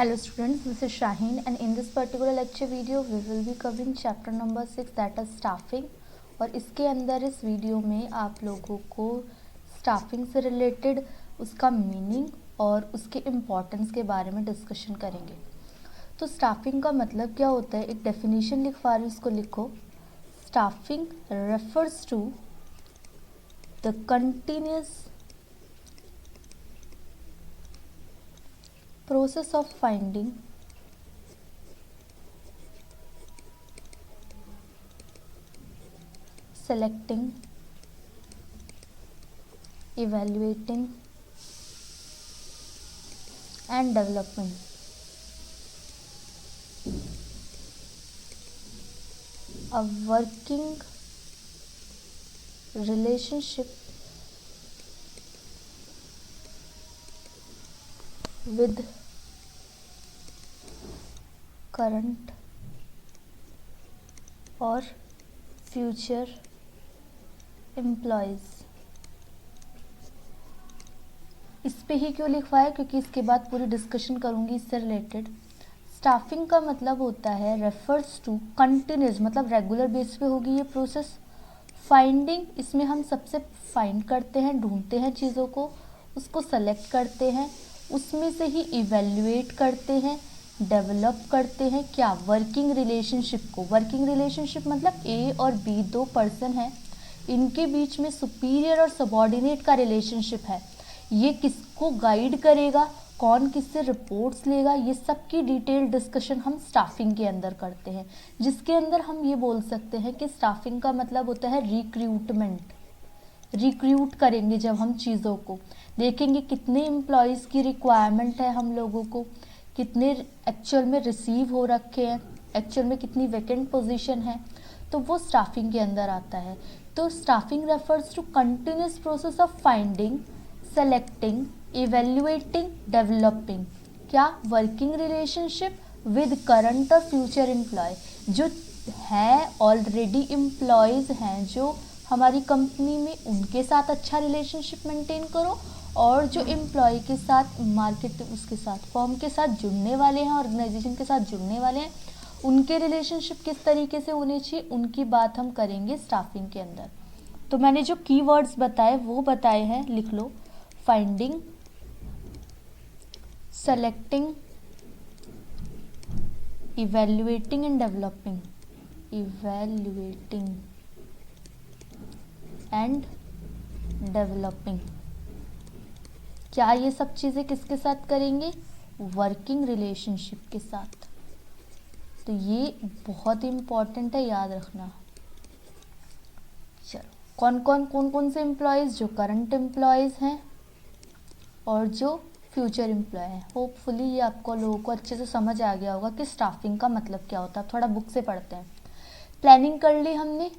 Hello students, this is Shaheen and in this particular lecture video we will be covering chapter number 6 that is staffing। और इसके अंदर इस video में आप लोगों को स्टाफिंग से रिलेटेड उसका मीनिंग और उसके इम्पोर्टेंस के बारे में डिस्कशन करेंगे। तो स्टाफिंग का मतलब क्या होता है, एक डेफिनेशन लिखवा रही हूँ, इसको लिखो। Staffing refers to the continuous process of finding, selecting, evaluating and developing a working relationship with current और फ्यूचर एम्प्लॉयज़। इस पे ही क्यों लिखवाया, क्योंकि इसके बाद पूरी डिस्कशन करूँगी इससे रिलेटेड। स्टाफिंग का मतलब होता है रेफर्स टू कंटिन्यूस, मतलब रेगुलर बेस पे होगी ये प्रोसेस। फाइंडिंग, इसमें हम सबसे फाइंड करते हैं, ढूंढते हैं चीज़ों को, उसको सेलेक्ट करते हैं, उसमें से ही इवेल्युएट करते हैं, डेवलप करते हैं क्या, वर्किंग रिलेशनशिप को। वर्किंग रिलेशनशिप मतलब ए और बी दो पर्सन हैं, इनके बीच में सुपीरियर और सबॉर्डिनेट का रिलेशनशिप है। ये किसको गाइड करेगा, कौन किससे रिपोर्ट्स लेगा, ये सब की डिटेल डिस्कशन हम स्टाफिंग के अंदर करते हैं। जिसके अंदर हम ये बोल सकते हैं कि स्टाफिंग का मतलब होता है रिक्रूटमेंट। रिक्रूट करेंगे जब हम चीज़ों को देखेंगे, कितने एम्प्लॉयज़ की रिक्वायरमेंट है हम लोगों को, कितने एक्चुअल में रिसीव हो रखे हैं, एक्चुअल में कितनी वैकेंट पोजीशन है, तो वो स्टाफिंग के अंदर आता है। तो staffing refers to continuous process of finding, selecting, evaluating, developing क्या, वर्किंग रिलेशनशिप विद करंट और फ्यूचर एम्प्लॉय। जो है ऑलरेडी एम्प्लॉयज़ हैं जो हमारी कंपनी में, उनके साथ अच्छा रिलेशनशिप मेंटेन करो, और जो एम्प्लॉय के साथ, मार्केट उसके साथ, फर्म के साथ जुड़ने वाले हैं, ऑर्गेनाइजेशन के साथ जुड़ने वाले हैं, उनके रिलेशनशिप किस तरीके से होने चाहिए, उनकी बात हम करेंगे स्टाफिंग के अंदर। तो मैंने जो कीवर्ड्स बताए वो बताए हैं, लिख लो। Finding, selecting, evaluating and developing. Evaluating and developing, क्या ये सब चीज़ें किसके साथ करेंगे, वर्किंग रिलेशनशिप के साथ। तो ये बहुत इम्पॉर्टेंट है, याद रखना। चलो, कौन कौन से एम्प्लॉयज़, जो करंट एम्प्लॉयज़ हैं और जो फ्यूचर एम्प्लॉय हैं। होपफुली ये आपको लोगों को अच्छे से समझ आ गया होगा कि स्टाफिंग का मतलब क्या होता है। थोड़ा बुक से पढ़ते हैं। प्लानिंग कर ली हमने,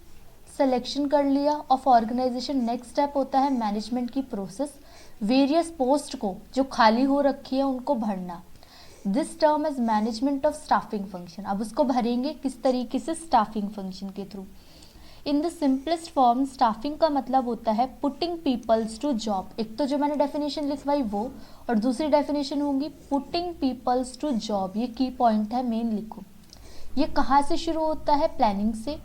सिलेक्शन कर लिया ऑफ ऑर्गेनाइजेशन। नेक्स्ट स्टेप होता है मैनेजमेंट की प्रोसेस, वेरियस पोस्ट को जो खाली हो रखी है उनको भरना। This term is management of staffing function. अब उसको भरेंगे किस तरीके से, स्टाफिंग फंक्शन के through. In the simplest form staffing का मतलब होता है पुटिंग पीपल्स टू जॉब। एक तो जो मैंने डेफिनेशन लिखवाई वो, और दूसरी डेफिनेशन होगी पुटिंग पीपल्स टू जॉब। ये की पॉइंट है, मेन लिखो। ये कहाँ से शुरू होता है, प्लानिंग से।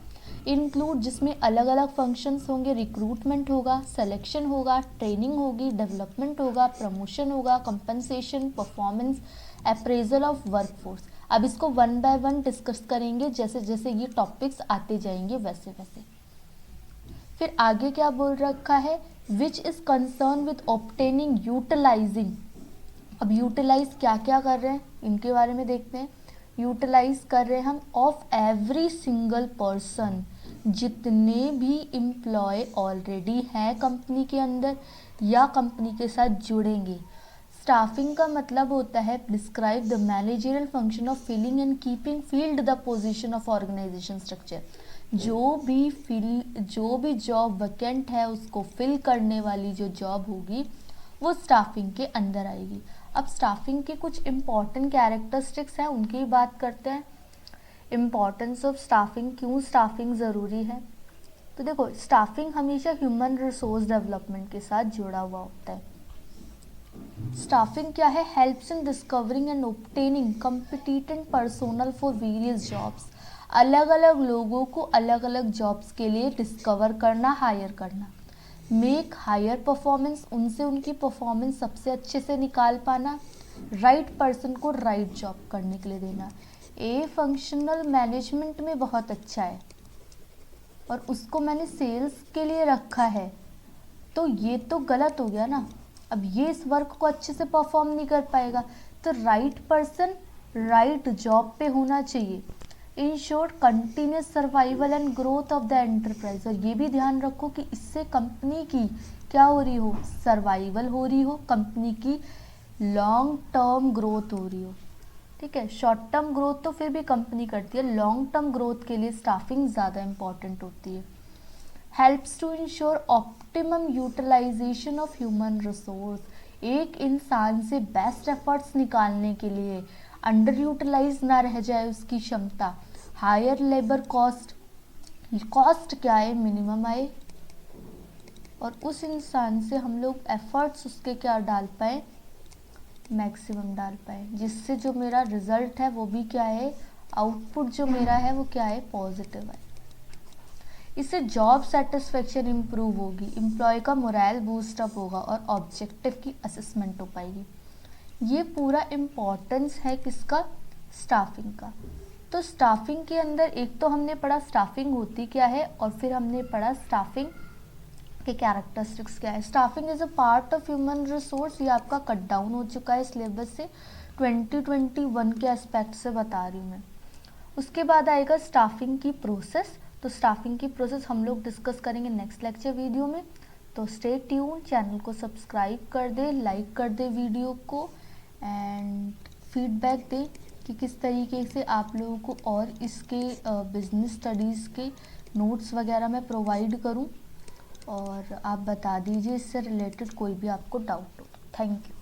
इंक्लूड, जिसमें अलग अलग फंक्शंस होंगे, रिक्रूटमेंट होगा, सिलेक्शन होगा, ट्रेनिंग होगी, डेवलपमेंट होगा, प्रमोशन होगा, compensation, performance, appraisal of workforce. अब इसको वन बाय वन डिस्कस करेंगे, जैसे जैसे ये टॉपिक्स आते जाएंगे वैसे वैसे। फिर आगे क्या बोल रखा है, which is concern with obtaining, utilising. अब यूटिलाइज क्या क्या कर रहे हैं इनके बारे में देखते हैं। यूटिलाइज कर रहे हैं हम ऑफ एवरी सिंगल पर्सन, जितने भी एम्प्लॉय ऑलरेडी हैं कंपनी के अंदर या कंपनी के साथ जुड़ेंगे। स्टाफिंग का मतलब होता है describe the managerial function of filling and keeping filled the position of organisation structure. जो भी जॉब वैकेंट है उसको फिल करने वाली जो जॉब होगी वो स्टाफिंग के अंदर आएगी। अब स्टाफिंग के कुछ इम्पॉर्टेंट कैरेक्टरिस्टिक्स हैं, उनकी बात करते हैं। इम्पॉर्टेंस ऑफ स्टाफिंग, क्यों स्टाफिंग ज़रूरी है। तो देखो, स्टाफिंग हमेशा ह्यूमन रिसोर्स डेवलपमेंट के साथ जुड़ा हुआ होता है। स्टाफिंग क्या है? Helps in discovering and obtaining competent personnel for various jobs. अलग अलग लोगों को अलग अलग जॉब्स के लिए डिस्कवर करना, हायर करना। मेक हायर परफॉर्मेंस, उनसे उनकी परफॉर्मेंस सबसे अच्छे से निकाल पाना। राइट पर्सन को राइट जॉब करने के लिए देना। ए फंक्शनल मैनेजमेंट में बहुत अच्छा है और उसको मैंने सेल्स के लिए रखा है, तो ये तो गलत हो गया ना। अब ये इस वर्क को अच्छे से परफॉर्म नहीं कर पाएगा, तो राइट पर्सन राइट जॉब पे होना चाहिए। In short continuous survival and growth of the enterprise. और ये भी ध्यान रखो कि इससे कंपनी की क्या हो रही हो? सर्वाइवल हो रही हो, कंपनी की लॉन्ग टर्म ग्रोथ हो रही हो। ठीक है, शॉर्ट टर्म ग्रोथ तो फिर भी कंपनी करती है, लॉन्ग टर्म ग्रोथ के लिए स्टाफिंग ज़्यादा इंपॉर्टेंट होती है। Helps to ensure optimum utilisation of human resource. एक इंसान से बेस्ट एफर्ट्स निकालने के लिए अंडर यूटिलाइज ना रह जाए उसकी क्षमता। हायर लेबर कॉस्ट, कॉस्ट क्या है? मिनिमम आए, और उस इंसान से हम लोग एफर्ट्स उसके क्या डाल पाए? मैक्सिमम डाल पाए, जिससे जो मेरा रिजल्ट है वो भी क्या है? आउटपुट जो मेरा है वो क्या है? पॉजिटिव है। इससे जॉब सेटिस्फेक्शन इम्प्रूव होगी, एम्प्लॉय का मोरल बूस्ट अप होगा और ऑब्जेक्टिव की असेसमेंट हो पाएगी। ये पूरा इम्पोर्टेंस है किसका? स्टाफिंग का। तो स्टाफिंग के अंदर एक तो हमने पढ़ा स्टाफिंग होती क्या है, और फिर हमने पढ़ा स्टाफिंग के कैरेक्टरिस्टिक्स क्या है। Staffing is a part of human resource, ये आपका कट डाउन हो चुका है सिलेबस से, 2021 के एस्पेक्ट से बता रही हूँ मैं। उसके बाद आएगा स्टाफिंग की प्रोसेस। तो स्टाफिंग की प्रोसेस हम लोग डिस्कस करेंगे नेक्स्ट लेक्चर वीडियो में। तो स्टे ट्यून, चैनल को सब्सक्राइब कर दे, लाइक कर दे वीडियो को, एंड फीडबैक दे कि किस तरीके से आप लोगों को और इसके बिजनेस स्टडीज़ के नोट्स वगैरह मैं प्रोवाइड करूं, और आप बता दीजिए इससे रिलेटेड कोई भी आपको डाउट हो। Thank you.